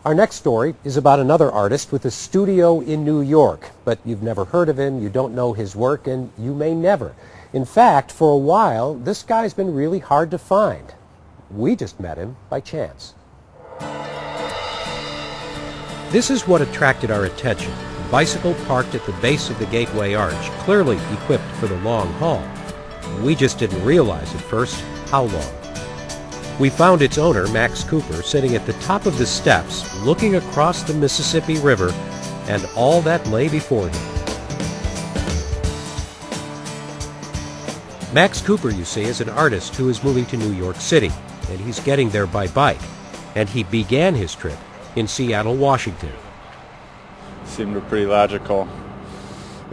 Our next story is about another artist with a studio in New York, but you've never heard of him, you don't know his work, and you may never. In fact, for a while, this guy's been really hard to find. We just met him by chance. This is what attracted our attention. A bicycle parked at the base of the Gateway Arch, clearly equipped for the long haul. We just didn't realize at first how long. We found its owner, Max Cooper, sitting at the top of the steps, looking across the Mississippi River and all that lay before him. Max Cooper, you see, is an artist who is moving to New York City, and he's getting there by bike. And he began his trip in Seattle, Washington. Seemed a pretty logical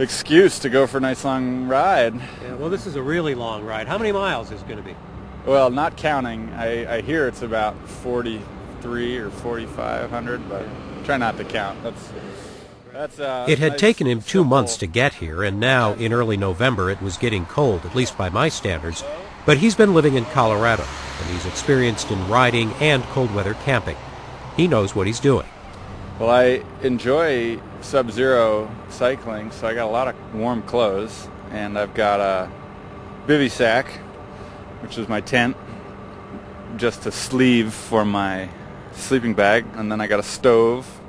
excuse to go for a nice long ride. Yeah, well, this is a really long ride. How many miles is it going to be? Well, not counting. I hear it's about 43 or 4,500, but try not to count. It had taken him 2 months to get here, and now, in early November, it was getting cold, at least by my standards. But he's been living in Colorado, and he's experienced in riding and cold weather camping. He knows what he's doing. Well, I enjoy sub-zero cycling, so I got a lot of warm clothes, and I've got a bivy sack, which is my tent, just a sleeve for my sleeping bag, and then I got a stove,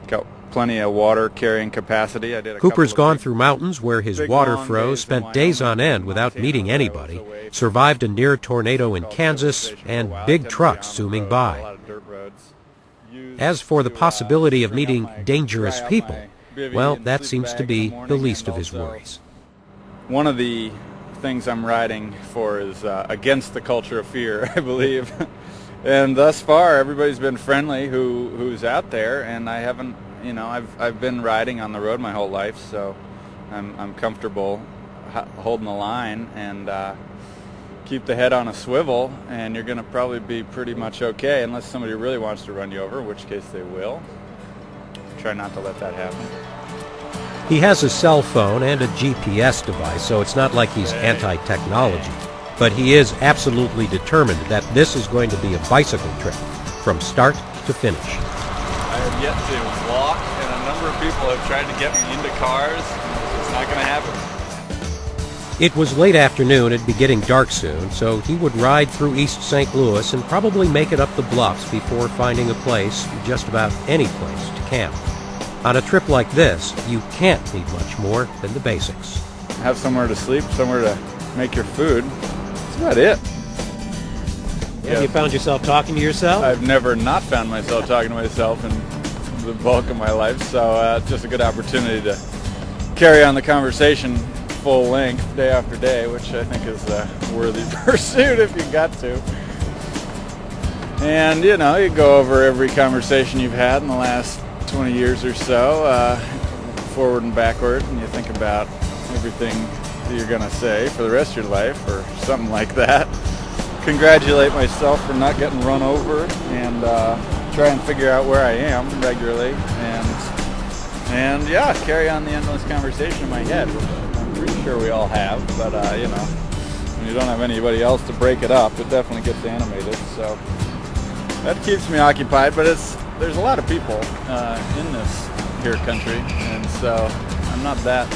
got plenty of water carrying capacity. Cooper's gone through mountains where his water froze, spent days on end without meeting anybody, survived a near tornado in Kansas, and big trucks zooming by. As for the possibility of meeting dangerous people, well, that seems to be the least of his worries. One of the things I'm riding for is against the culture of fear, I believe. And thus far, everybody's been friendly who's out there, and I haven't, I've been riding on the road my whole life, so I'm comfortable holding the line and keep the head on a swivel, and you're going to probably be pretty much okay, unless somebody really wants to run you over, in which case they will. Try not to let that happen. He has a cell phone and a GPS device, so it's not like he's anti-technology. But he is absolutely determined that this is going to be a bicycle trip, from start to finish. I have yet to walk, and a number of people have tried to get me into cars. It's not going to happen. It was late afternoon, it'd be getting dark soon, so he would ride through East St. Louis and probably make it up the bluffs before finding a place, just about any place, to camp. On a trip like this, you can't need much more than the basics. Have somewhere to sleep, somewhere to make your food. That's about it. Yeah. You found yourself talking to yourself? I've never not found myself talking to myself in the bulk of my life, so it's just a good opportunity to carry on the conversation full length, day after day, which I think is a worthy pursuit if you got to. And, you go over every conversation you've had in the last 20 years or so, forward and backward, and you think about everything that you're going to say for the rest of your life or something like that. Congratulate myself for not getting run over, and try and figure out where I am regularly, and yeah, carry on the endless conversation in my head. I'm pretty sure we all have, but when you don't have anybody else to break it up, it definitely gets animated, so that keeps me occupied. But there's a lot of people in this here country, and so I'm not that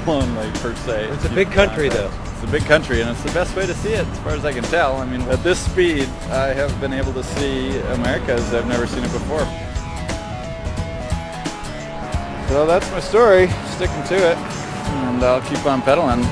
lonely per se. It's a big country, though. It's a big country, and it's the best way to see it, as far as I can tell. I mean, at this speed, I have been able to see America as I've never seen it before. So that's my story, sticking to it, and I'll keep on pedaling.